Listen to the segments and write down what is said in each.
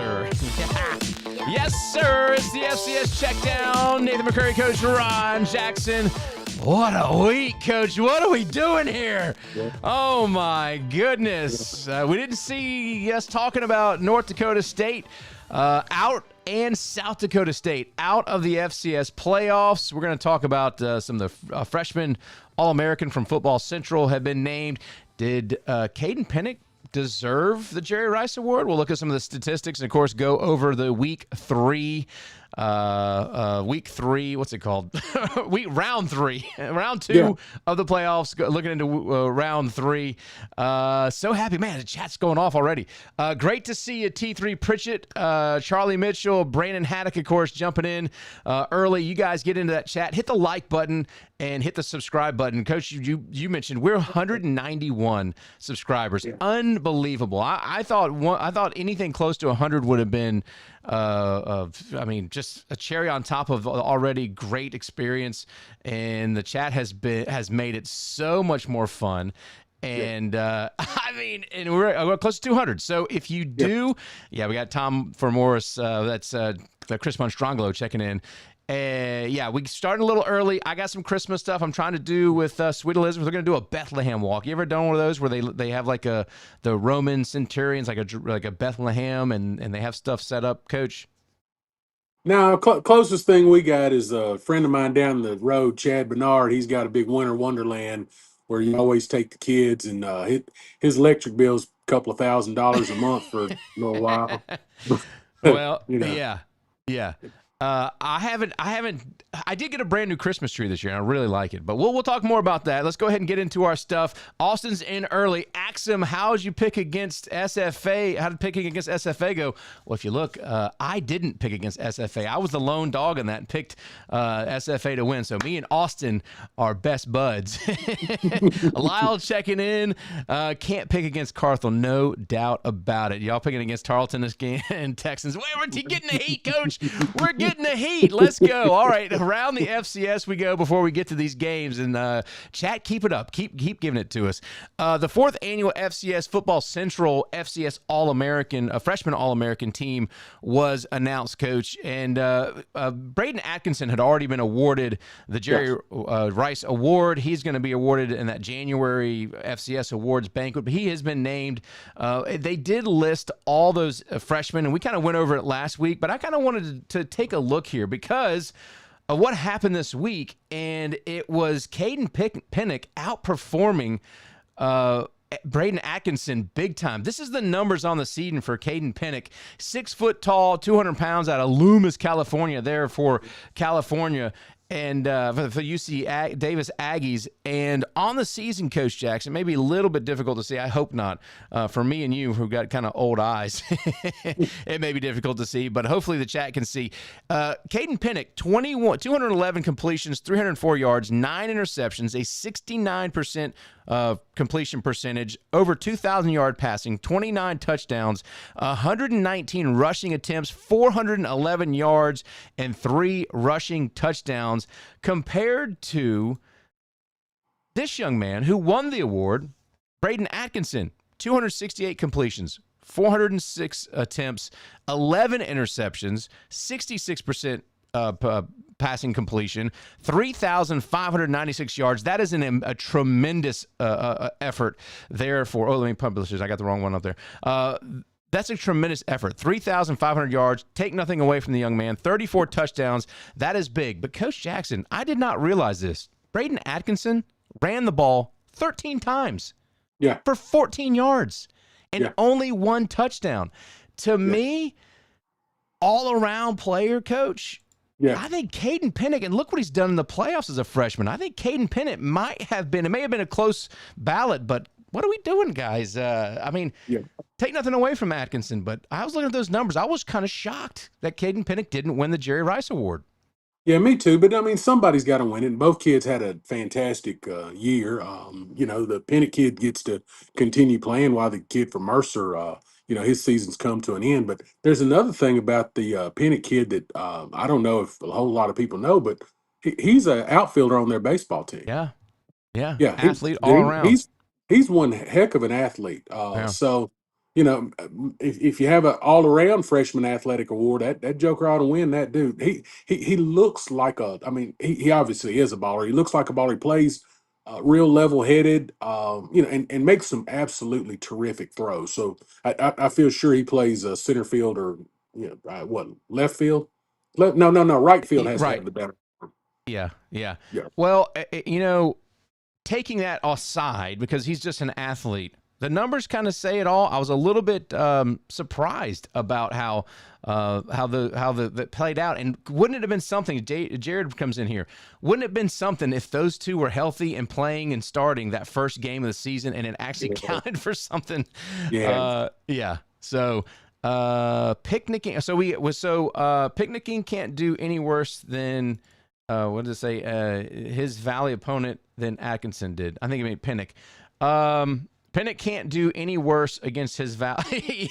sir. Yes, sir. It's the FCS CheckDown. Nathan McCreary, Coach Ron Jackson. What a week, Coach. What are we doing here? Yeah. Oh, my goodness. We didn't see us talking about North Dakota State out and South Dakota State out of the FCS playoffs. We're going to talk about some of the freshmen All-American from Football Central have been named. Did Caden Pennick deserve the Jerry Rice Award? We'll look at some of the statistics and, of course, go over the week three, what's it called? round two of the playoffs, looking into round three. So happy, man, the chat's going off already. Great to see you, T3 Pritchett, Charlie Mitchell, Brandon Haddock, of course, jumping in early. You guys get into that chat, hit the like button and hit the subscribe button. Coach, you mentioned we're 191 subscribers. Yeah. Unbelievable. I thought anything close to 100 would have been just a cherry on top of already great experience, and the chat has made it so much more fun. And and we're close to 200. So if you do, we got Tom Morris. That's Chris Monstrangelo checking in. We started a little early. I got some Christmas stuff I'm trying to do with Sweet Elizabeth. We're going to do a Bethlehem walk. You ever done one of those where they have like the Roman centurions, like a Bethlehem, and they have stuff set up, Coach? Now, closest thing we got is a friend of mine down the road, Chad Bernard. He's got a big winter wonderland where you always take the kids, and his electric bill's a couple of $1,000s a month for a little while. Well, yeah. I did get a brand new Christmas tree this year, and I really like it, but we'll talk more about that. Let's go ahead and get into our stuff. Austin's in early. Axum, how'd you pick against SFA? How did picking against SFA go? Well, if you look, I didn't pick against SFA. I was the lone dog in that and picked SFA to win. So me and Austin are best buds. Lyle checking in. Can't pick against Carthel, no doubt about it. Y'all picking against Tarleton this game and Texans. Wait, we're getting the heat, Coach. We're getting the heat. Let's go. All right, around the FCS we go before we get to these games. And chat, keep it up. Keep giving it to us. The fourth annual FCS Football Central FCS All-American, freshman All-American team was announced, Coach. And Braden Atkinson had already been awarded the Jerry Rice Award. He's going to be awarded in that January FCS Awards banquet, but he has been named. They did list all those freshmen, and we kind of went over it last week, but I kind of wanted to take a look here because of what happened this week, and it was Caden Pennick outperforming Braden Atkinson big time. This is the numbers on the season for Caden Pennick. 6 foot tall, 200 pounds, out of Loomis, California, there for California. And for UC Davis Aggies. And on the season, Coach Jackson, maybe a little bit difficult to see. I hope not. For me and you who got kind of old eyes, it may be difficult to see, but hopefully the chat can see. Caden Pennick, 211 completions, 304 yards, 9 interceptions, a 69% completion percentage, over 2,000 yard passing, 29 touchdowns, 119 rushing attempts, 411 yards, and 3 rushing touchdowns, compared to this young man who won the award, Braden Atkinson, 268 completions, 406 attempts, 11 interceptions, 66% passing completion, 3,596 yards. That is a tremendous effort there for, let me publish this. I got the wrong one up there. That's a tremendous effort. 3,500 yards. Take nothing away from the young man. 34 touchdowns. That is big. But Coach Jackson, I did not realize this. Braden Atkinson ran the ball 13 times for 14 yards and only 1 touchdown. To me, all-around player, Coach. Yeah. I think Caden Pennick, and look what he's done in the playoffs as a freshman. I think Caden Pennick may have been a close ballot, but what are we doing, guys? Take nothing away from Atkinson, but I was looking at those numbers. I was kind of shocked that Caden Pennick didn't win the Jerry Rice Award. Yeah, me too. But, somebody's got to win it. And both kids had a fantastic year. The Pennick kid gets to continue playing while the kid from Mercer, his season's come to an end. But there's another thing about the Pennick kid that I don't know if a whole lot of people know, but he's an outfielder on their baseball team. Yeah. Athlete all around. He's one heck of an athlete. So you know, if you have an all around freshman athletic award, that Joker ought to win that dude. He looks like I mean, he obviously is a baller. He looks like a baller. He plays real level headed, you know, and makes some absolutely terrific throws. So I feel sure he plays center field or, you know, what, left field? No, right field has to Right. have the better. Yeah. Yeah. Well, you know, taking that aside, because he's just an athlete, the numbers kind of say it all. I was a little bit surprised about how that played out. And wouldn't it have been something? Jared comes in here. Wouldn't it have been something if those two were healthy and playing and starting that first game of the season, and it actually counted for something? Yeah. Yeah. So picnicking. Picnicking can't do any worse than what did it say? His Valley opponent than Atkinson did. I think it made Pinnock. Pinnock can't do any worse against his Valley.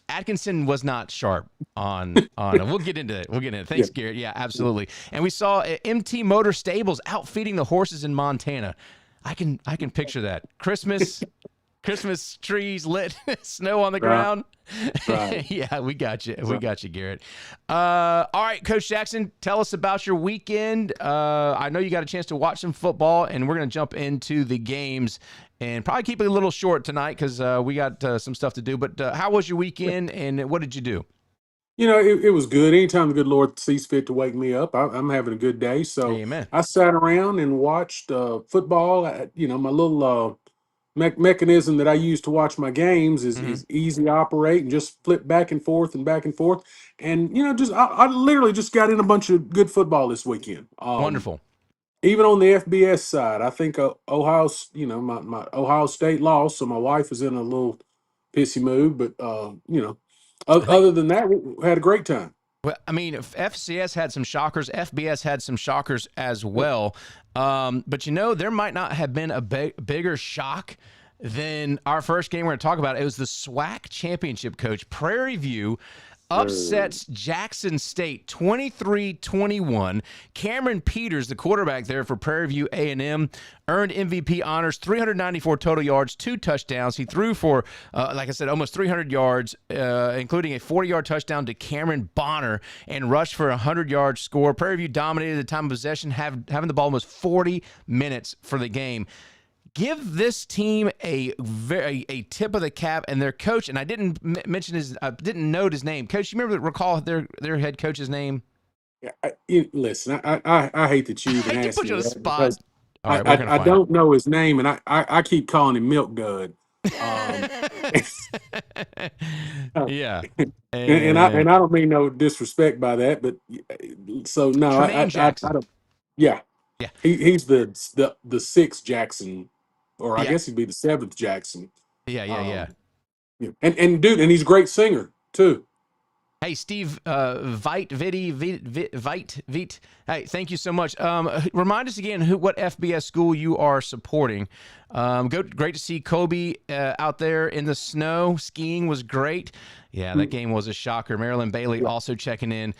Atkinson was not sharp on We'll get into it. Thanks, Garrett. Yeah, absolutely. And we saw MT Motor Stables outfeeding the horses in Montana. I can picture that. Christmas trees lit, snow on the ground. Right. Yeah, we got you. We got you, Garrett. All right, Coach Jackson, tell us about your weekend. I know you got a chance to watch some football, and we're going to jump into the games and probably keep it a little short tonight because we got some stuff to do. But how was your weekend, and what did you do? You know, it was good. Anytime the good Lord sees fit to wake me up, I'm having a good day. So Amen. I sat around and watched football. You know, my little mechanism that I use to watch my games is easy to operate and just flip back and forth and back and forth. And, you know, I literally just got in a bunch of good football this weekend. Wonderful. Even on the FBS side, I think Ohio, you know, my Ohio State lost, so my wife was in a little pissy mood. But, you know, other than that, we had a great time. Well, I mean, FCS had some shockers. FBS had some shockers as well. But, you know, there might not have been a bigger shock than our first game we're going to talk about. It was the SWAC Championship, Coach. Prairie View upsets Jackson State 23-21. Cameron Peters, the quarterback there for Prairie View A&M, earned MVP honors, 394 total yards, 2 touchdowns. He threw for, like I said, almost 300 yards, including a 40-yard touchdown to Cameron Bonner, and rushed for a 100-yard score. Prairie View dominated the time of possession, having the ball almost 40 minutes for the game. Give this team a tip of the cap, and their coach. And I didn't mention didn't note his name. Coach, you recall their head coach's name? Yeah, listen, I hate that you even asked put me you on the that spot. because All right, I don't know his name, and I keep calling him Milk Dud. Yeah, and I don't mean no disrespect by that, but so no, Tremaine Jackson. I don't. Yeah, Yeah. He's the sixth Jackson, or I Yeah. guess he'd be the seventh Jackson. Yeah. And dude, and he's a great singer too. Hey, Steve Veit. Hey, thank you so much. Remind us again what FBS school you are supporting. Great to see Kobe out there in the snow. Skiing was great. Yeah, that game was a shocker. Marilyn Bailey also checking in.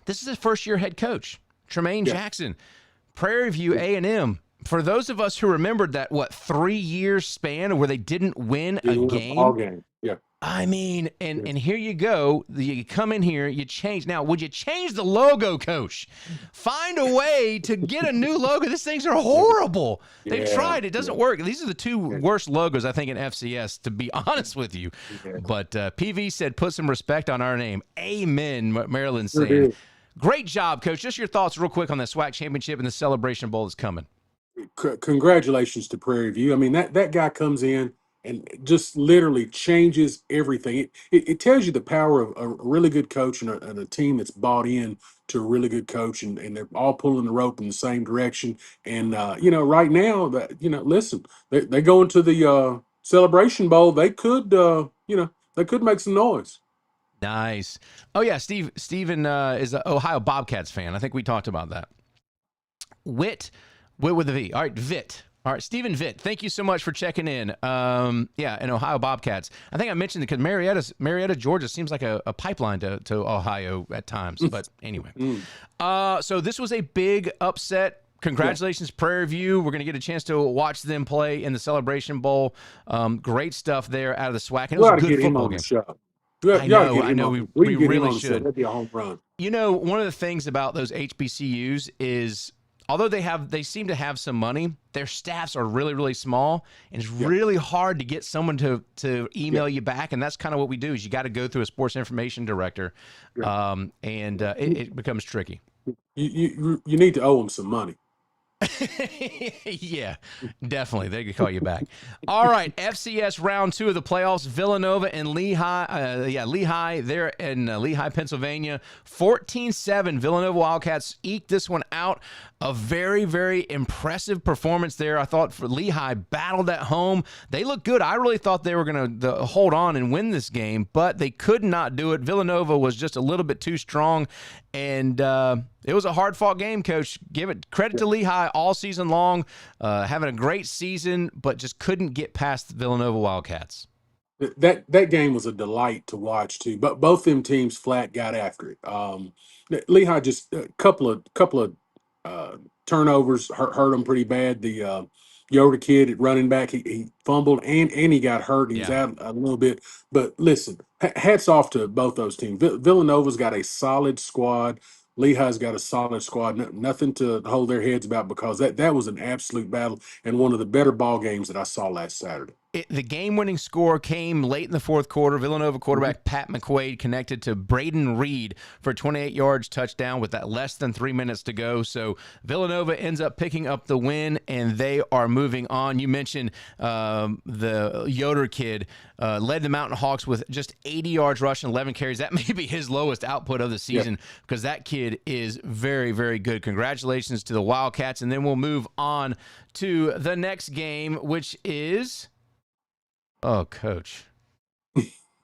This is his first-year head coach, Tremaine Jackson, Prairie View A&M. For those of us who remembered that, 3-year span where they didn't win a game? All game, yeah. I mean, and here you go. You come in here, you change. Now, would you change the logo, Coach? Find a way to get a new logo. These things are horrible. They've tried. It doesn't work. These are the two worst logos, I think, in FCS, to be honest with you. But PV said, put some respect on our name. Amen, Maryland's saying. Great job, Coach. Just your thoughts real quick on the SWAC Championship and the Celebration Bowl that's coming. Congratulations to Prairie View. I mean, that guy comes in and just literally changes everything. It tells you the power of a really good coach and a team that's bought in to a really good coach, and they're all pulling the rope in the same direction. And you know, right now, listen, they go into the Celebration Bowl. They could, they could make some noise. Nice. Oh yeah, Steven is an Ohio Bobcats fan. I think we talked about that. Wit with a V. All right, Vit. All right, Stephen Vitt, thank you so much for checking in. And Ohio Bobcats. I think I mentioned it because Marietta, Georgia seems like a pipeline to Ohio at times. But anyway. So this was a big upset. congratulations, Prairie View. We're going to get a chance to watch them play in the Celebration Bowl. Great stuff there out of the SWAC. And it was a good football game. I know. We really get him on should. the show. That'd be a home run. One of the things about those HBCUs is, although they seem to have some money, their staffs are really, really small, and it's really hard to get someone to email you back. And that's kind of what we do, is you got to go through a sports information director, and it becomes tricky. You need to owe them some money. Yeah, definitely. They could call you back. All right, FCS round 2 of the playoffs. Villanova and Lehigh. Lehigh. They're in Lehigh, Pennsylvania. 14-7. Villanova Wildcats eked this one out. A very, very impressive performance there. I thought for Lehigh battled at home. They looked good. I really thought they were going to hold on and win this game, but they could not do it. Villanova was just a little bit too strong, and it was a hard-fought game, Coach. Give it credit to Lehigh all season long, having a great season, but just couldn't get past the Villanova Wildcats. That game was a delight to watch too. But both them teams flat got after it. Lehigh just a couple of turnovers hurt them pretty bad. The Yoder kid at running back, he fumbled and he got hurt. He's out a little bit. But listen, hats off to both those teams. Villanova's got a solid squad. Lehigh's got a solid squad. Nothing to hold their heads about, because that was an absolute battle and one of the better ball games that I saw last Saturday. The game-winning score came late in the fourth quarter. Villanova quarterback Pat McQuaid connected to Braden Reed for a 28 yards touchdown with that less than 3 minutes to go. So Villanova ends up picking up the win, and they are moving on. You mentioned the Yoder kid led the Mountain Hawks with just 80 yards rushing, 11 carries. That may be his lowest output of the season, because that kid is very, very good. Congratulations to the Wildcats. And then we'll move on to the next game, which is... Oh, Coach,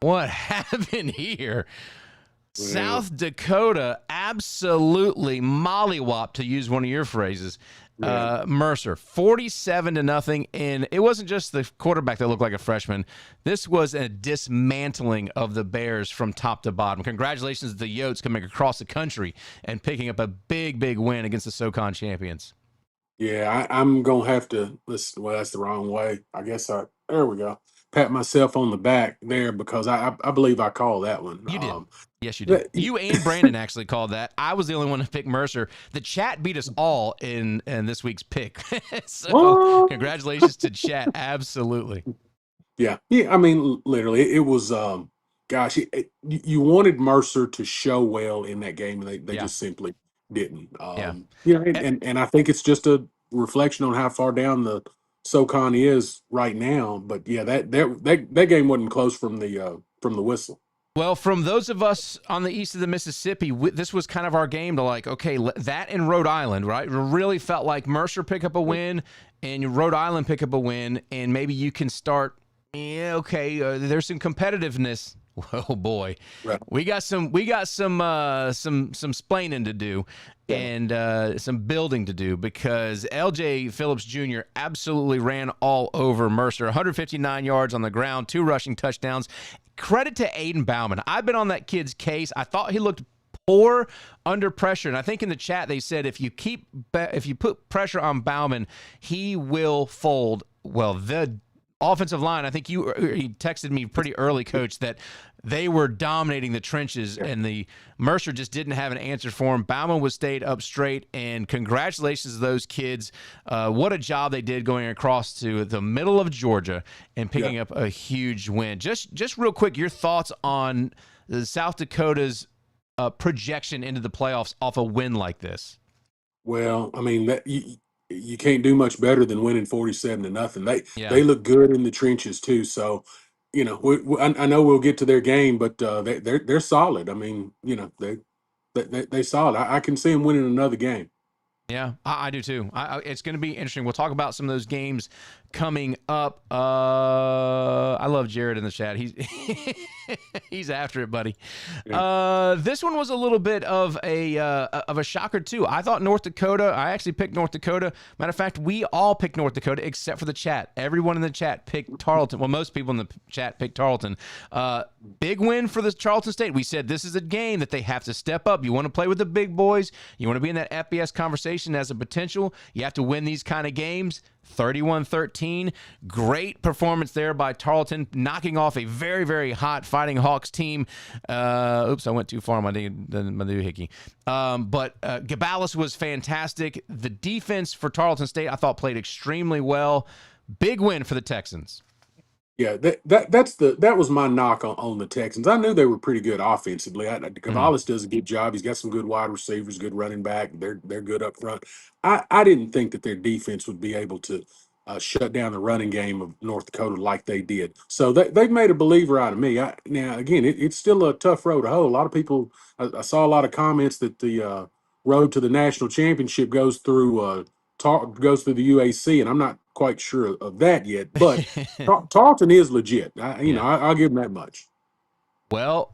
what happened here? Well, South Dakota absolutely mollywopped, to use one of your phrases, Mercer, 47-0. And it wasn't just the quarterback that looked like a freshman. This was a dismantling of the Bears from top to bottom. Congratulations to the Yotes coming across the country and picking up a big, big win against the SoCon champions. Yeah, I'm going to have to listen. Well, that's the wrong way. I guess there we go. Pat myself on the back there, because I believe I called that one. You did. Yes, you did. You and Brandon actually called that. I was the only one to pick Mercer. The chat beat us all in this week's pick. So congratulations to chat. Absolutely. Yeah. I mean, literally, it was, you wanted Mercer to show well in that game, and they just simply didn't. And I think it's just a reflection on how far down the SoCon is right now. But that game wasn't close from the whistle. Well, from those of us on the east of the Mississippi, this was kind of our game to that in Rhode Island, right? It really felt like Mercer pick up a win and Rhode Island pick up a win, and maybe you can start. There's some competitiveness. Oh boy, right. we got some splaining to do, and some building to do, because LJ Phillips Jr. absolutely ran all over Mercer. 159 yards on the ground, 2 rushing touchdowns. Credit to Aiden Bauman. I've been on that kid's case. I thought he looked poor under pressure, and I think in the chat they said if you put pressure on Bauman, he will fold. Well, the offensive line, I think you texted me pretty early, Coach, that they were dominating the trenches, and the Mercer just didn't have an answer for him. Bauman was stayed up straight, and congratulations to those kids. What a job they did going across to the middle of Georgia and picking up a huge win. Just real quick, your thoughts on the South Dakota's projection into the playoffs off a win like this? Well, I mean, you can't do much better than winning 47-0. They look good in the trenches too. So, I know we'll get to their game, but they're solid. I mean, they solid. I can see them winning another game. Yeah, I do too. It's going to be interesting. We'll talk about some of those games coming up. I love Jared in the chat. He's he's after it, buddy. This one was a little bit of a shocker too. I thought North Dakota. I actually picked North Dakota. Matter of fact, we all picked North Dakota except for the chat. Everyone in the chat picked Tarleton. Well, most people in the chat picked Tarleton. Big win for the Tarleton State. We said this is a game that they have to step up. You want to play with the big boys. You want to be in that FBS conversation as a potential. You have to win these kind of games. 31-13. Great performance there by Tarleton, knocking off a very, very hot Fighting Hawks team. Oops, I went too far on my doohickey. But Gabalis was fantastic. The defense for Tarleton State, I thought, played extremely well. Big win for the Texans. Yeah, that was my knock on the Texans. I knew they were pretty good offensively. Cavallis does a good job. He's got some good wide receivers, good running back. They're good up front. I didn't think that their defense would be able to shut down the running game of North Dakota like they did. So they've made a believer out of me. Now, again, it's still a tough road to hoe. A lot of people, I saw a lot of comments that the road to the national championship goes through the UAC, and I'm not quite sure of that yet, but Tarleton is legit. I'll give them that much. Well,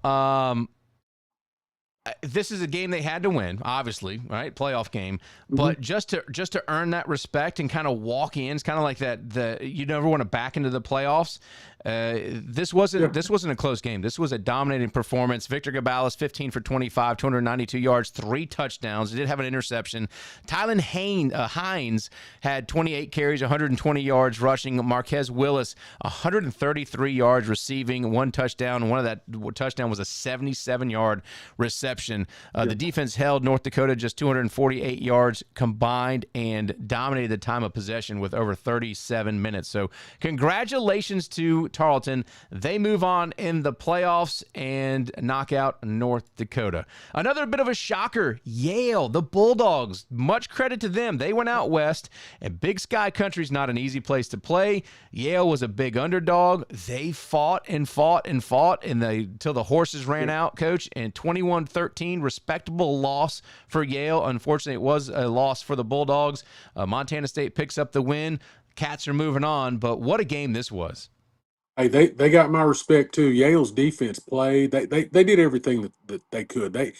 this is a game they had to win, obviously, right? Playoff game, but just to earn that respect and kind of walk in, it's kind of like that. You never want to back into the playoffs. This wasn't a close game. This was a dominating performance. Victor Gabalis, 15 for 25, 292 yards, 3 touchdowns. He did have an interception. Tylen Hines had 28 carries, 120 yards rushing. Marquez Willis, 133 yards receiving, 1 touchdown. One of that touchdown was a 77-yard reception. The defense held North Dakota just 248 yards combined and dominated the time of possession with over 37 minutes. So congratulations to Tarleton. They move on in the playoffs and knock out North Dakota. Another bit of a shocker, Yale, the Bulldogs. Much credit to them. They went out west, and Big Sky Country's not an easy place to play. Yale was a big underdog. They fought until the horses ran out, Coach, and 21-13, respectable loss for Yale. Unfortunately, it was a loss for the Bulldogs. Montana State picks up the win. Cats are moving on, but what a game this was. Hey, they got my respect too. Yale's defense played. They did everything that they could. They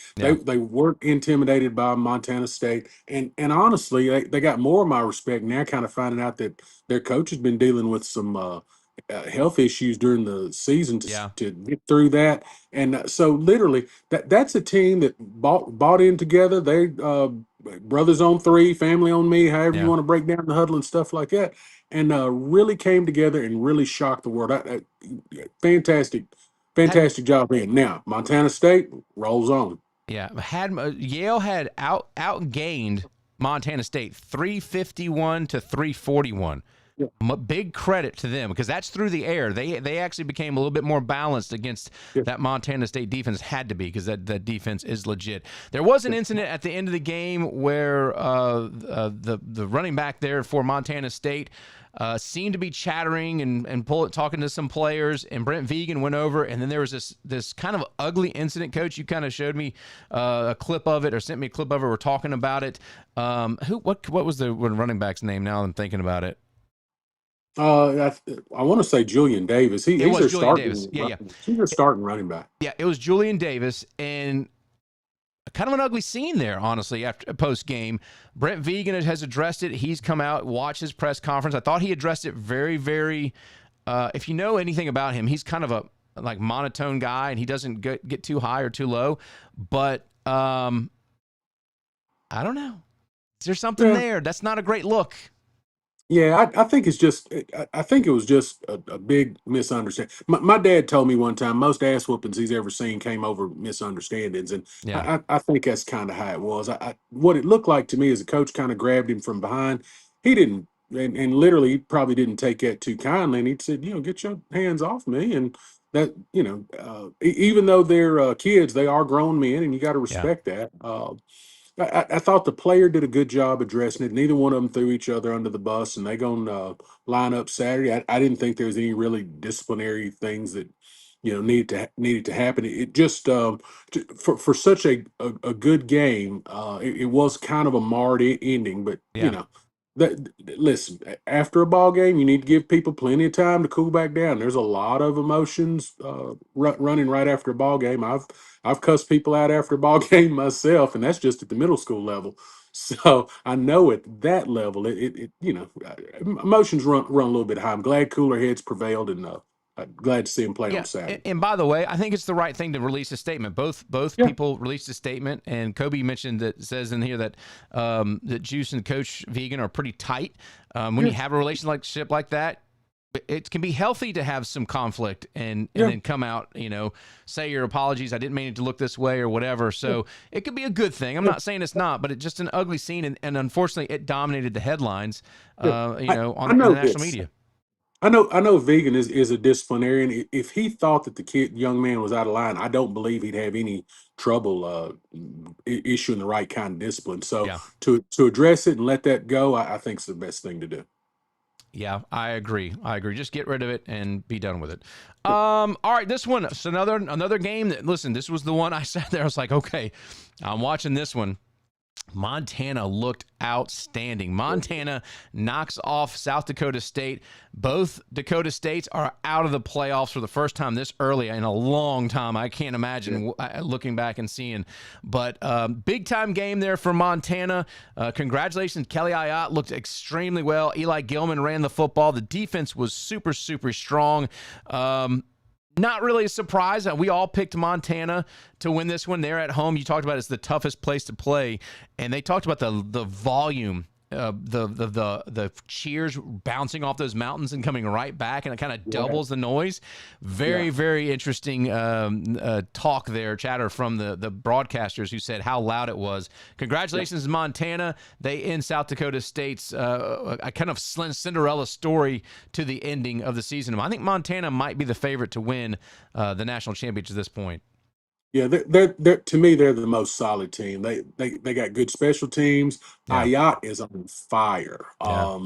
weren't intimidated by Montana State, and honestly, they got more of my respect now. Kind of finding out that their coach has been dealing with some health issues during the season to get through that, and so literally that's a team that bought in together. They brothers on 3, family on me, however you want to break down the huddle and stuff like that. And really came together and really shocked the world. Fantastic job there. Now, Montana State rolls on. Yeah, Yale had outgained Montana State 351 to 341. Yeah. Big credit to them because that's through the air. They actually became a little bit more balanced against that Montana State defense. Had to be because that defense is legit. There was an incident at the end of the game where the running back there for Montana State seemed to be chattering and talking to some players, and Brent Vegan went over, and then there was this kind of ugly incident. Coach, you kind of showed me a clip of it or sent me a clip of it. We're talking about it. What was the running back's name? Now I'm thinking about it. I want to say Julian Davis. He's their starting. Davis. Yeah. He's their starting running back. Yeah, it was Julian Davis, and kind of an ugly scene there, honestly, after post game. Brent Vegan has addressed it. He's come out, watched his press conference. I thought he addressed it very, very. If you know anything about him, he's kind of a monotone guy, and he doesn't get too high or too low. But I don't know. Is there something there? That's not a great look. Yeah, I think it's just. I think it was just a big misunderstanding. My dad told me one time most ass whoopings he's ever seen came over misunderstandings, and I think that's kind of how it was. What it looked like to me is the coach kind of grabbed him from behind. He didn't, and literally probably didn't take that too kindly, and he said, get your hands off me, and that even though they're kids, they are grown men, and you got to respect that. I thought the player did a good job addressing it. Neither one of them threw each other under the bus, and they're going to line up Saturday. I didn't think there was any really disciplinary things that needed to happen. It just for such a good game, it was kind of a marred ending. But Listen, after a ball game, you need to give people plenty of time to cool back down. There's a lot of emotions running right after a ball game. I've cussed people out after a ball game myself, and that's just at the middle school level. So I know at that level, emotions run a little bit high. I'm glad cooler heads prevailed, and glad to see him play Yeah, on Saturday. and by the way, I think it's the right thing to release a statement. Both Yeah, people released a statement, and Kobe mentioned that says in here that that Juice and Coach Vegan are pretty tight. When yeah, you have a relationship like that, it can be healthy to have some conflict and yeah, then come out, say your apologies. I didn't mean it to look this way or whatever. yeah, So it could be a good thing. I'm yeah. not saying it's not, but it's just an ugly scene, and unfortunately, it dominated the headlines, Yeah. I in the know national this. media. I know Vegan is a disciplinarian. If he thought that the young man was out of line, I don't believe he'd have any trouble issuing the right kind of discipline. So Yeah. to address it and let that go, I think is the best thing to do. Yeah, I agree. Just get rid of it and be done with it. All right, this one. It's another game that, listen, this was the one I sat there. I was like, okay, I'm watching this one. Montana looked outstanding. Montana knocks off South Dakota State. Both Dakota States are out of the playoffs for the first time this early in a long time. I can't imagine looking back and seeing. But big time game there for Montana. Congratulations. Kelly Ayotte looked extremely well. Eli Gilman ran the football. The defense was super, super strong. Not really a surprise. We all picked Montana to win this one. They're at home. You talked about it's the toughest place to play, and they talked about the volume, the cheers bouncing off those mountains and coming right back, and it kind of doubles the noise. Very, very interesting talk there, chatter from the broadcasters who said how loud it was. Congratulations, Montana. They end South Dakota State's a kind of Cinderella story to the ending of the season. I think Montana might be the favorite to win the national championship at this point. Yeah, they're to me they're the most solid team. They got good special teams. Yeah, Ayotte is on fire. yeah.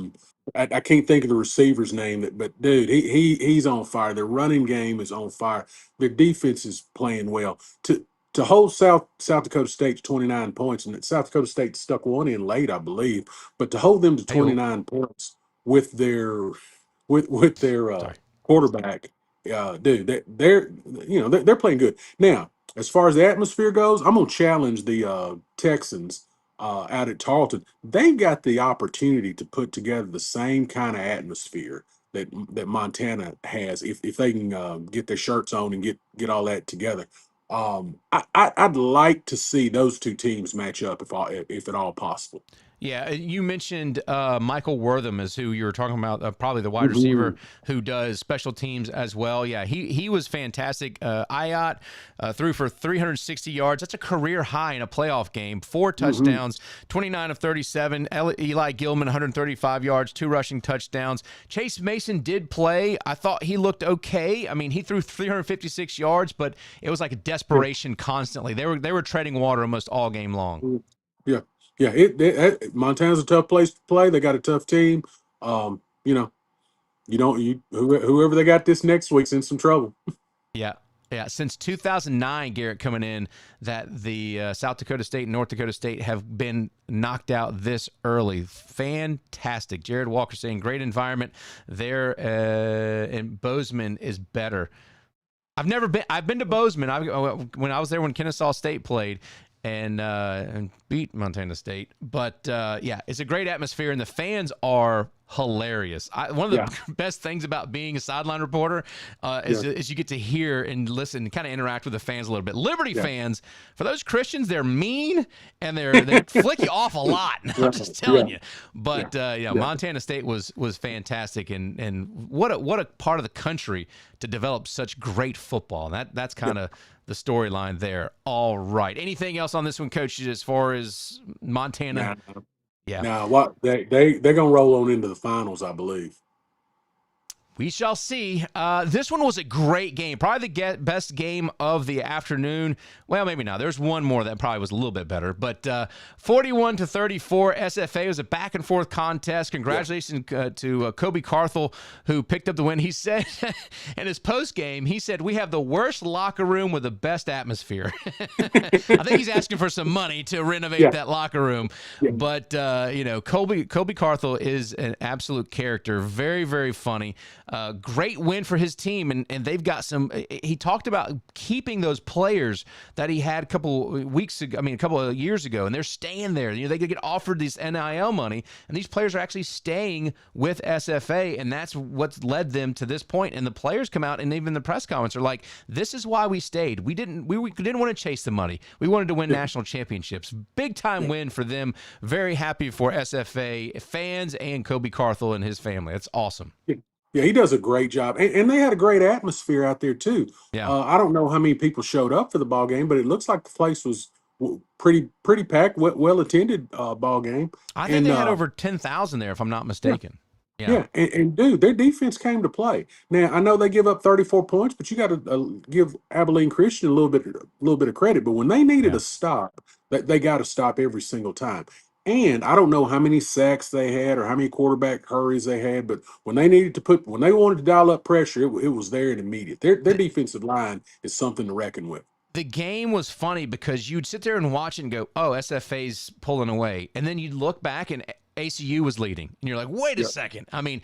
I can't think of the receiver's name, but dude, he's on fire. Their running game is on fire. Their defense is playing well. To hold South Dakota State to 29 points, and South Dakota State stuck one in late, I believe, but to hold them to Hey, 29 points with their sorry. quarterback, dude, they're playing good now. As far as the atmosphere goes, I'm gonna challenge the Texans out at Tarleton. They've got the opportunity to put together the same kind of atmosphere that Montana has if they can get their shirts on and get all that together. I'd like to see those two teams match up if at all possible. Yeah, you mentioned Michael Wortham is who you were talking about, probably the wide receiver Mhm. who does special teams as well. Yeah, he was fantastic. Ayotte threw for 360 yards. That's a career high in a playoff game. 4 Mhm. touchdowns, 29 of 37. Eli Gilman, 135 yards, 2 rushing touchdowns. Chase Mason did play. I thought he looked okay. I mean, he threw 356 yards, but it was like a Yeah. desperation constantly. They were treading water almost all game long. Mm. Yeah. Yeah. Montana's a tough place to play. They got a tough team. Um, you know, whoever they got this next week's in some trouble. Yeah. Yeah. Since 2009, Garrett, coming in, that the South Dakota State and North Dakota State have been knocked out this early. Fantastic. Jared Walker saying great environment there, and Bozeman is better. I've been to Bozeman. When I was there when Kennesaw State played and beat Montana State. But yeah, it's a great atmosphere, and the fans are hilarious. One of the Yeah. best things about being a sideline reporter is you get to hear and listen and kind of interact with the fans a little bit. Liberty Yeah. fans, for those Christians, they're mean and they flick you off a lot. I'm Yeah. just telling Yeah. you. But Yeah. Montana State was fantastic, and what a part of the country to develop such great football. And that's kind of the storyline there. All right. Anything else on this one, Coach, as far as Montana? Now, Yeah. now what they're gonna roll on into the finals, I believe. We shall see. This one was a great game. Probably the best game of the afternoon. Well, maybe not. There's one more that probably was a little bit better. But 41-34, SFA was a back-and-forth contest. Congratulations to Kobe Carthel, who picked up the win. He said in his post-game, he said, we have the worst locker room with the best atmosphere. I think he's asking for some money to renovate that locker room. Yeah. But, Kobe Carthel is an absolute character. Very, very funny. Great win for his team, and they've got some. He talked about keeping those players that he had a couple of years ago, and they're staying there. They could get offered this NIL money, and these players are actually staying with SFA, and that's what's led them to this point. And the players come out, and even the press comments are like, "This is why we stayed. We didn't want to chase the money. We wanted to win national championships. Big time win for them. Very happy for SFA fans and Kobe Carthel and his family. That's awesome." Yeah, he does a great job, and they had a great atmosphere out there too. Yeah, I don't know how many people showed up for the ball game, but it looks like the place was pretty packed, well attended ball game. I think they had over 10,000 there, if I'm not mistaken. Yeah, and dude, their defense came to play. Now I know they give up 34 points, but you got to give Abilene Christian a little bit of credit. But when they needed a stop, they got to stop every single time. And I don't know how many sacks they had or how many quarterback hurries they had, but when they wanted to dial up pressure, it was there and immediate. Their defensive line is something to reckon with. The game was funny because you'd sit there and watch and go, "Oh, SFA's pulling away," and then you'd look back and ACU was leading, and you're like, "Wait a second!" I mean,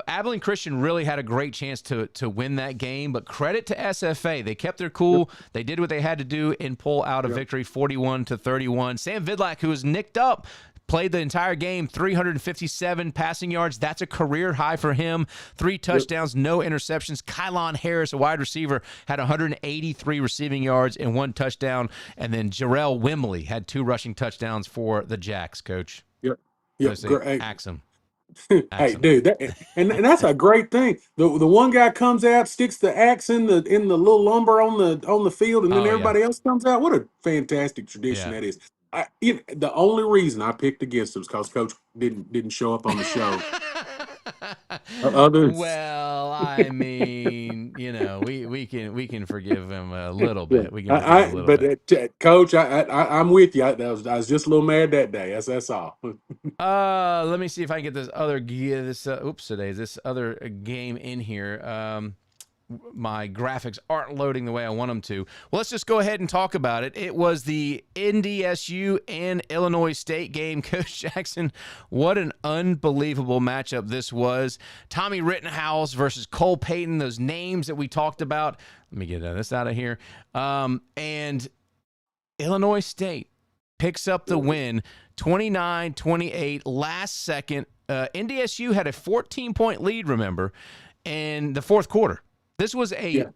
Abilene Christian really had a great chance to win that game, but credit to SFA. They kept their cool. They did what they had to do and pull out a victory, 41-31. Sam Vidlak, who was nicked up, played the entire game, 357 passing yards. That's a career high for him. 3 touchdowns, no interceptions. Kylon Harris, a wide receiver, had 183 receiving yards and 1 touchdown. And then Jarrell Wimley had 2 rushing touchdowns for the Jacks, Coach. Axum. Hey, dude, and that's a great thing. The one guy comes out, sticks the axe in the little lumber on the field, and then everybody else comes out. What a fantastic tradition that is. The only reason I picked against him is because Coach didn't show up on the show. Well, I mean, we can forgive him a little bit. We can Coach, I'm with you. I was just a little mad that day. That's all. Let me see if I can get this other game in here. My graphics aren't loading the way I want them to. Well, let's just go ahead and talk about it. It was the NDSU and Illinois State game. Coach Jackson, what an unbelievable matchup this was. Tommy Rittenhouse versus Cole Payton, those names that we talked about. Let me get this out of here. And Illinois State picks up the win, 29-28, last second. NDSU had a 14-point lead, remember, in the fourth quarter. This was an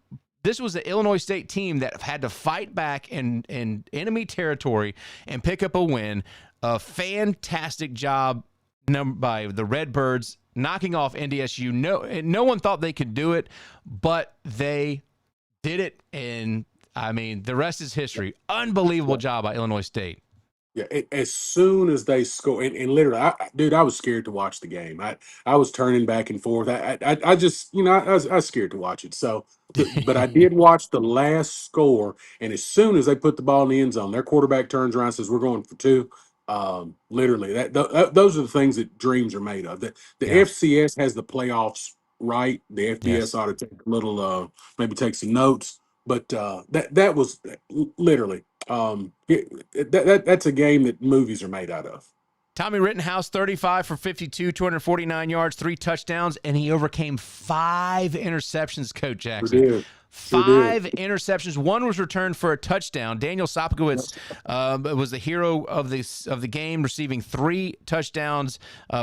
Illinois State team that had to fight back in enemy territory and pick up a win. A fantastic job by the Redbirds knocking off NDSU. No one thought they could do it, but they did it. And I mean, the rest is history. Unbelievable job by Illinois State. Yeah, as soon as they score, and literally, I was scared to watch the game. I was turning back and forth. I just, I was scared to watch it. So, but I did watch the last score, and as soon as they put the ball in the end zone, their quarterback turns around and says, "We're going for 2." Literally, those are the things that dreams are made of. The FCS has the playoffs right. The FBS ought to take a little, maybe take some notes. But that was literally that's a game that movies are made out of. Tommy Rittenhouse, 35 for 52, 249 yards, 3 touchdowns, and he overcame 5 interceptions, Coach Jackson. 5 interceptions. 1 was returned for a touchdown. Daniel Sopkowitz was the hero of the game, receiving 3 touchdowns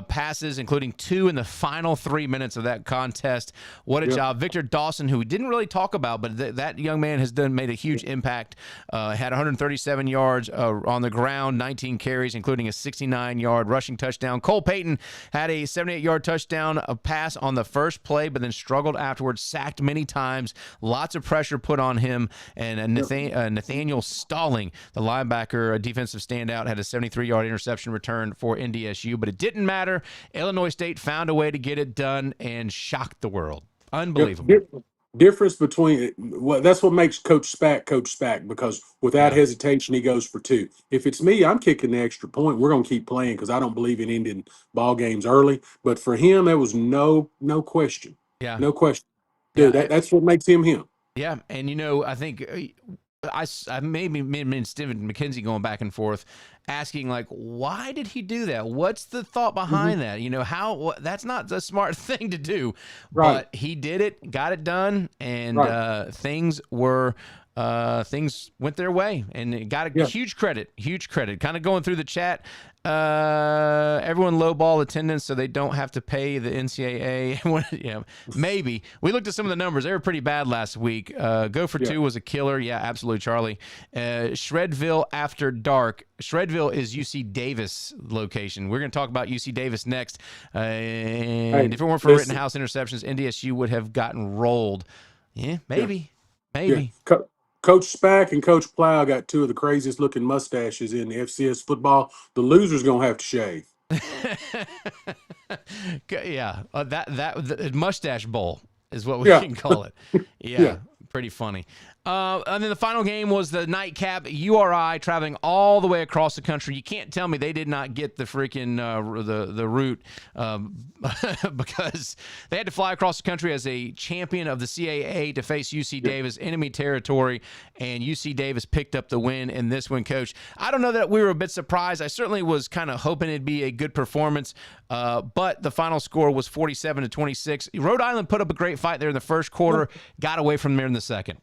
passes, including 2 in the final 3 minutes of that contest. What a job. Victor Dawson, who we didn't really talk about, but that young man has made a huge impact. Had 137 yards on the ground, 19 carries, including a 69-yard rushing touchdown. Cole Payton had a 78-yard touchdown pass on the first play, but then struggled afterwards, sacked many times. Lots of pressure put on him, and Nathaniel Stalling, the linebacker, a defensive standout, had a 73-yard interception return for NDSU, but it didn't matter. Illinois State found a way to get it done and shocked the world. Unbelievable. Difference between that's what makes Coach Spack, because without Yeah. hesitation he goes for two. If it's me, I'm kicking the extra point. We're going to keep playing because I don't believe in ending ball games early. But for him, there was no question, Yeah. no question, dude. Yeah. That's what makes him him. Yeah, and I think I maybe me and Stephen McKenzie going back and forth, asking like, why did he do that? What's the thought behind that? That's not the smart thing to do, Right. but he did it, got it done, and things went their way, and it got a huge credit. Kind of going through the chat, everyone lowball attendance so they don't have to pay the NCAA. Maybe. We looked at some of the numbers. They were pretty bad last week. Go for two was a killer. Yeah, absolutely, Charlie. Shredville after dark. Shredville is UC Davis location. We're going to talk about UC Davis next. And if it weren't for Rittenhouse interceptions, NDSU would have gotten rolled. Yeah, maybe. Yeah. Coach Spack and Coach Plow got two of the craziest looking mustaches in the FCS football. The loser's gonna have to shave. Yeah, the mustache bowl is what we can call it. Yeah, pretty funny. And then the final game was the nightcap. URI traveling all the way across the country. You can't tell me they did not get the freaking the route because they had to fly across the country as a champion of the CAA to face UC Davis, enemy territory, and UC Davis picked up the win in this one, Coach. I don't know that we were a bit surprised. I certainly was kind of hoping it'd be a good performance, but the final score was 47-26. Rhode Island put up a great fight there in the first quarter, got away from there in the second.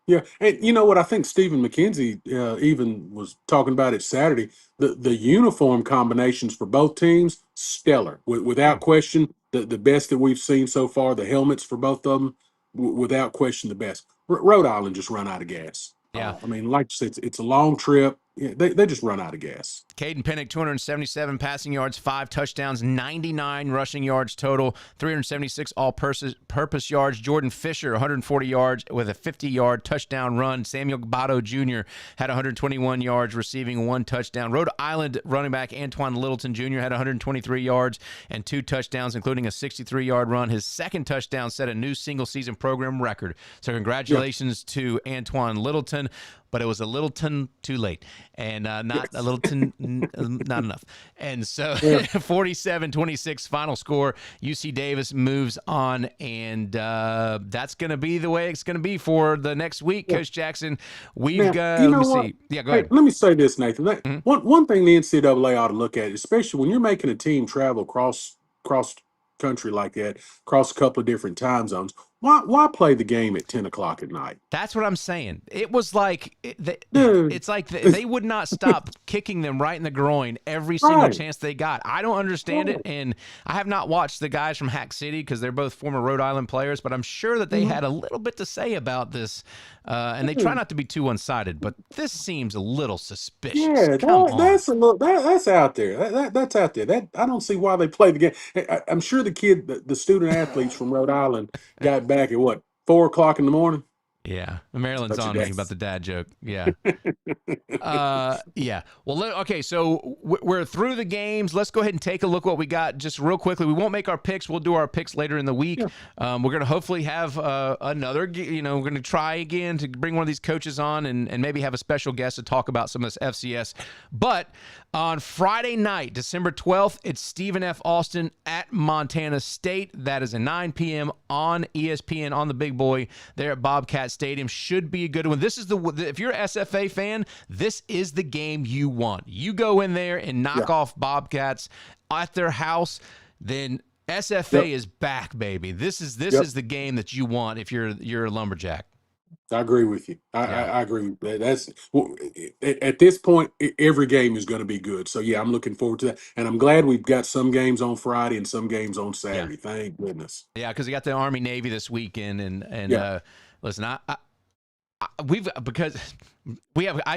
Yeah. And you know what? I think Stephen McKenzie even was talking about it Saturday. The uniform combinations for both teams, stellar. Without question, the best that we've seen so far. The helmets for both of them, without question, the best. Rhode Island just run out of gas. Yeah. I mean, like you said, it's a long trip. Yeah, they just run out of gas. Caden Pinnock, 277 passing yards, 5 touchdowns, 99 rushing yards total, 376 all-purpose yards. Jordan Fisher, 140 yards with a 50-yard touchdown run. Samuel Gabato Jr. had 121 yards, receiving 1 touchdown. Rhode Island running back Antoine Littleton Jr. had 123 yards and 2 touchdowns, including a 63-yard run. His second touchdown set a new single-season program record. So congratulations to Antoine Littleton. But it was a Littleton too late, and not a Littleton not enough. And so 47-26 final score. UC Davis moves on, and that's going to be the way it's going to be for the next week, Coach Jackson. We've got, let me see. Yeah, go ahead. Let me say this, Nathan. One thing the NCAA ought to look at, especially when you're making a team travel cross country like that, across a couple of different time zones. Why play the game at 10 o'clock at night? That's what I'm saying. It was like it's like they would not stop kicking them right in the groin every single chance they got. I don't understand it, and I have not watched the guys from Hack City because they're both former Rhode Island players, but I'm sure that they had a little bit to say about this, and they try not to be too one-sided, but this seems a little suspicious. Yeah, that's out there. That's out there. I don't see why they play the game. I'm sure the student athletes from Rhode Island got back at what, 4 o'clock in the morning? Yeah, Maryland's on me about the dad joke. Yeah. Yeah. Well, okay, so we're through the games. Let's go ahead and take a look what we got just real quickly. We won't make our picks. We'll do our picks later in the week. Yeah. We're going to hopefully have another, we're going to try again to bring one of these coaches on and maybe have a special guest to talk about some of this FCS. But on Friday night, December 12th, it's Stephen F. Austin at Montana State. That is at 9 p.m. on ESPN on the big boy there at Bobcat Stadium. Should be a good one. This is if you're an SFA fan, this is the game you want. You go in there and knock off Bobcats at their house, then SFA is back, baby. This is the game that you want if you're a lumberjack. I agree with you. I agree. That's at this point, every game is going to be good. So yeah, I'm looking forward to that, and I'm glad we've got some games on Friday and some games on Saturday. Yeah. Thank goodness. Yeah, because we got the Army Navy this weekend, and listen, I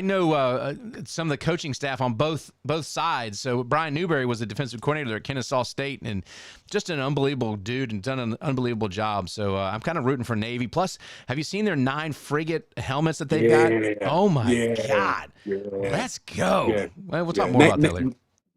know some of the coaching staff on both sides. So Brian Newberry was the defensive coordinator at Kennesaw State, and just an unbelievable dude and done an unbelievable job. So I'm kind of rooting for Navy. Plus, have you seen their 9 frigate helmets that they've got? Oh my God. Yeah. Let's go. Yeah. Well, we'll talk more about that later.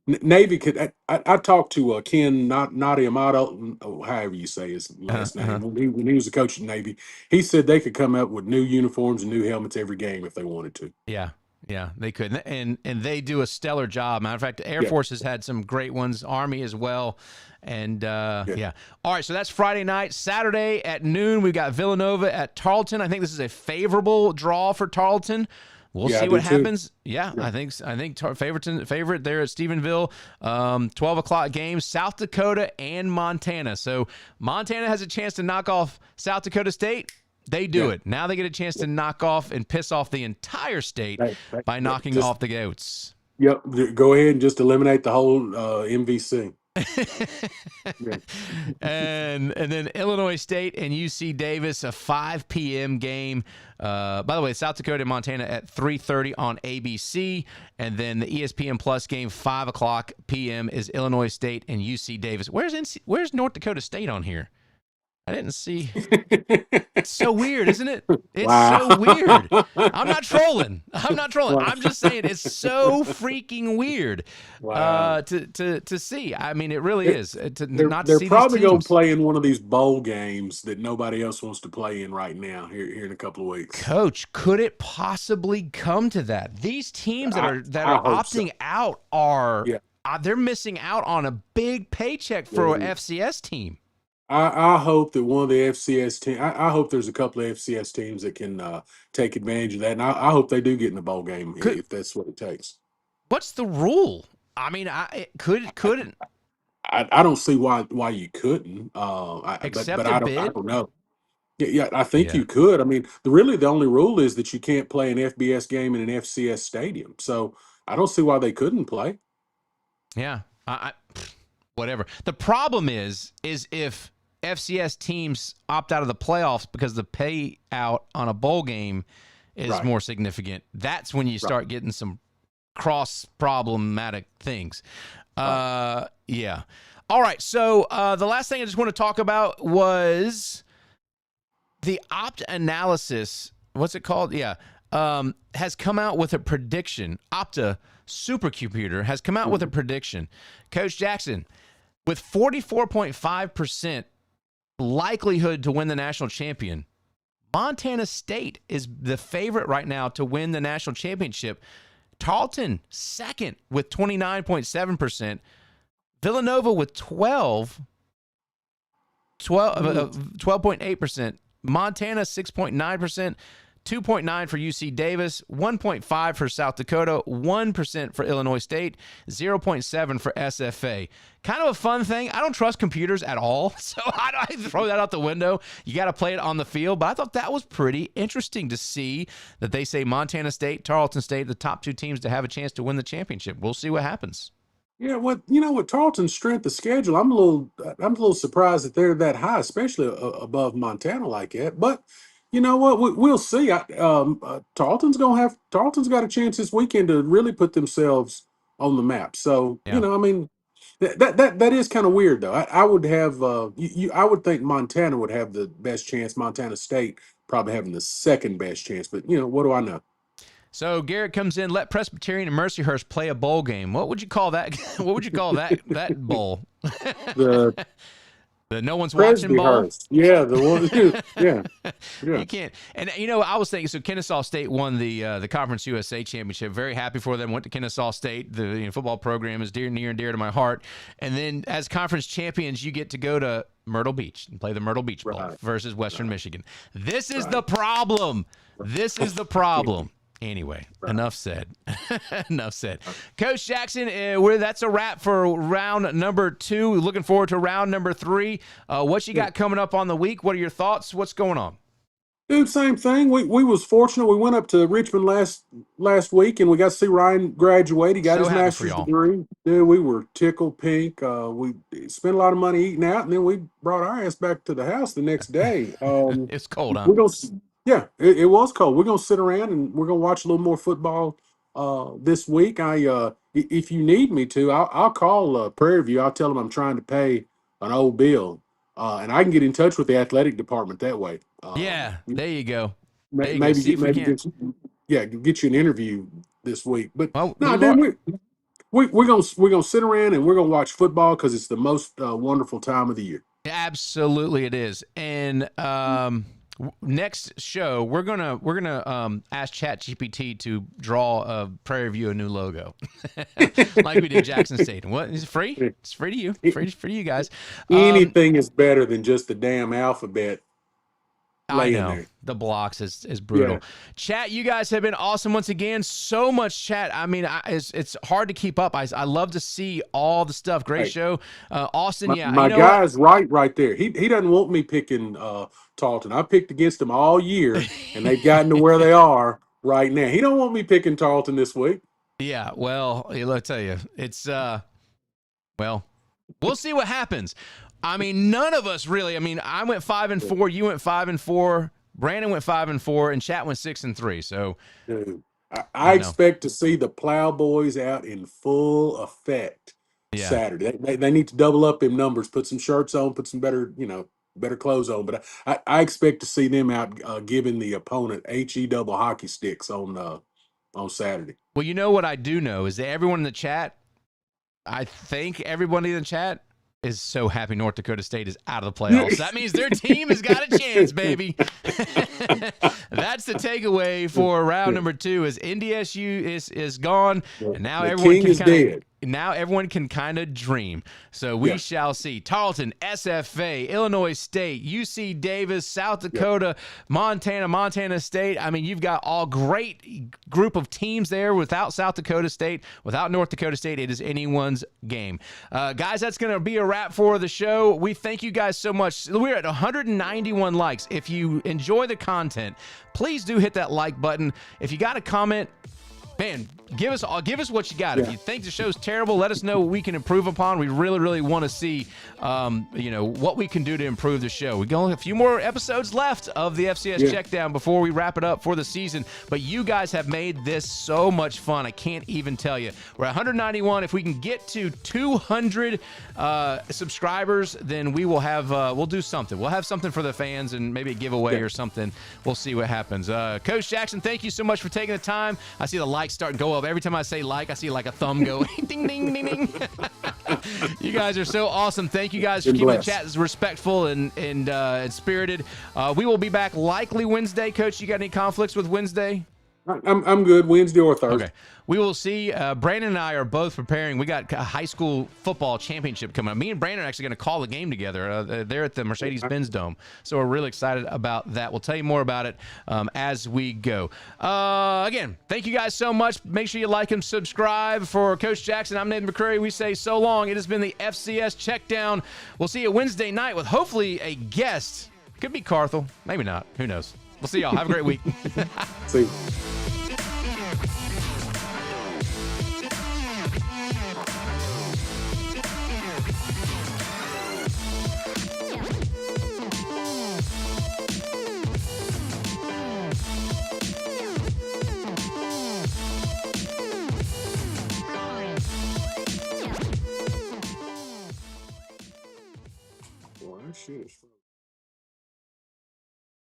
Navy could. I talked to Ken Nadiamato, however you say his last Uh-huh. name. When he was a coach at Navy, he said they could come up with new uniforms and new helmets every game if they wanted to. Yeah. Yeah, they could. And they do a stellar job. Matter of fact, the Air Yeah, Force has had some great ones, Army as well. And yeah, yeah. All right, so that's Friday night. Saturday at noon, we've got Villanova at Tarleton. I think this is a favorable draw for Tarleton. We'll yeah. I see do what too. happens. Yeah, Yeah. I think favorite there at Stephenville. 12 o'clock games, South Dakota and Montana. So Montana has a chance to knock off South Dakota State. They do Yeah. it. Now they get a chance to knock off and piss off the entire state by Yeah. knocking Just off the Goats. yep. Go ahead and just eliminate the whole MVC. Yeah. and then Illinois State and UC Davis, a 5 p.m. game. By the way, South Dakota and Montana at 3:30 on ABC, and then the ESPN Plus game 5 p.m. is Illinois State and UC Davis. Where's North Dakota State on here? I didn't see. It's so weird, isn't it? It's Wow. so weird. I'm not trolling. Wow. I'm just saying it's so freaking weird Wow. to see. I mean, it really It- is to They're not to they're see these probably going to teams. play in one of these bowl games that nobody else wants to play in right now. Here in a couple of weeks. Coach, could it possibly come to that? These teams that I are I hope so. opting out are Yeah. they're missing out on a big paycheck for an Yeah. FCS team. I hope that one of the FCS teams. I hope there's a couple of FCS teams that can take advantage of that, and I hope they do get in the bowl game Could if that's what it takes. What's the rule? I mean, could I don't see why you couldn't. But accept a I bid? don't know. Yeah, I think Yeah. you could. I mean, the only rule is that you can't play an FBS game in an FCS stadium. So I don't see why they couldn't play. Yeah. Whatever. The problem is if FCS teams opt out of the playoffs because the payout on a bowl game is Right, more significant, that's when you right, start getting some cross problematic things. right. Yeah. All right. So the last thing I just want to talk about was the opt analysis. What's it called? Yeah. Has come out with a prediction. Opta supercomputer has come out with a Mhm. prediction. Coach Jackson, with 44.5% likelihood to win the national champion, Montana State is the favorite right now to win the national championship. Tarleton, second with 29.7%. Villanova with 12.8%. Montana, 6.9%. 2.9 for UC Davis, 1.5 for South Dakota, 1% for Illinois State, 0.7 for SFA. Kind of a fun thing. I don't trust computers at all, so I throw that out the window. You got to play it on the field, but I thought that was pretty interesting to see that they say Montana State, Tarleton State, the top two teams to have a chance to win the championship. We'll see what happens. Yeah, with Tarleton's strength of schedule, I'm a little surprised that they're that high, especially above Montana like that. But you know what, we'll see. Tarleton's got a chance this weekend to really put themselves on the map. So Yeah. I mean, that is kind of weird though. I would have I would think Montana would have the best chance. Montana State probably having the second best chance. But what do I know? So Garrett comes in. Let Presbyterian and Mercyhurst play a bowl game. What would you call that? What would you call that bowl? The The no one's watching bowl. Presbyhurst, yeah, the one, yeah, yeah, You can't. And I was thinking. So Kennesaw State won the Conference USA championship. Very happy for them. Went to Kennesaw State. The football program is near and dear to my heart. And then as conference champions, you get to go to Myrtle Beach and play the Myrtle Beach Bowl right, versus Western right, Michigan. This is the right, problem. This is the problem. Anyway, right. enough said. Enough said. Coach Jackson, that's a wrap for round number 2. Looking forward to round number 3. What you Yeah. got coming up on the week? What are your thoughts? What's going on? Dude, same thing. We was fortunate. We went up to Richmond last week, and we got to see Ryan graduate. He got So his happy for master's y'all. degree. Dude, we were tickled pink. We spent a lot of money eating out, and then we brought our ass back to the house the next day. It's cold, huh? We're gonna, yeah, it was cold. We're gonna sit around and we're gonna watch a little more football this week. If you need me to, I'll call Prairie View. I'll tell them I'm trying to pay an old bill, and I can get in touch with the athletic department that way. Yeah, there you go. There you go. Maybe See if we maybe can't. get you an interview this week. But Well, no, we've al- dude, we're gonna sit around and we're gonna watch football because it's the most wonderful time of the year. Absolutely, it is. And next show, we're gonna ask ChatGPT to draw a Prairie View a new logo, like we did Jackson State. What is it free? It's free to you. Free for you guys. Anything is better than just the damn alphabet. I know there. The blocks is brutal. Yeah. Chat, you guys have been awesome once again. So much chat. I mean, it's hard to keep up. I love to see all the stuff. Great show, Austin. My guy's right there. He doesn't want me picking Tarleton. I picked against them all year, and they've gotten to where they are right now. He don't want me picking Tarleton this week. Yeah. Well, I'll tell you, it's well, we'll see what happens. I mean, none of us really. I mean, I went 5-4. You went 5-4. Brandon went 5-4, and Chat went 6-3. So, dude, I expect to see the Plowboys out in full effect Saturday. They need to double up them numbers, put some shirts on, put some better clothes on. But I expect to see them out giving the opponent HE double hockey sticks on Saturday. Well, you know what I do know is that everyone in the chat, I think everybody in the chat is so happy North Dakota State is out of the playoffs. That means their team has got a chance, baby. That's the takeaway for round number 2 is NDSU is gone, and now everyone can kind of dream. So we shall see. Tarleton, SFA, Illinois State, UC Davis, South Dakota, Montana State. I mean, you've got all great group of teams there. Without South Dakota State, without North Dakota State, it is anyone's game. Guys, that's going to be a wrap for the show. We thank you guys so much. We're at 191 likes. If you enjoy the content, please do hit that like button. If you got a comment, man, give us what you got. If you think the show's terrible, let us know what we can improve upon. We really want to see, what we can do to improve the show. We got a few more episodes left of the FCS Checkdown before we wrap it up for the season. But you guys have made this so much fun. I can't even tell you. We're at 191. If we can get to 200 subscribers, then we will have we'll do something. We'll have something for the fans and maybe a giveaway or something. We'll see what happens. Coach Jackson, thank you so much for taking the time. I see the likes starting to go up. Every time I say like, I see like a thumb go ding, ding, ding, ding. You guys are so awesome. Thank you guys for keeping the chat respectful and spirited. We will be back likely Wednesday. Coach, you got any conflicts with Wednesday? I'm good. Wednesday or Thursday. Okay. We will see. Brandon and I are both preparing. We got a high school football championship coming up. Me and Brandon are actually going to call the game together. They're at the Mercedes-Benz Dome. So we're really excited about that. We'll tell you more about it as we go. Again, thank you guys so much. Make sure you like and subscribe. For Coach Jackson, I'm Nathan McCreary. We say so long. It has been the FCS Checkdown. We'll see you Wednesday night with hopefully a guest. Could be Carthel. Maybe not. Who knows? We'll see y'all. Have a great week. See you.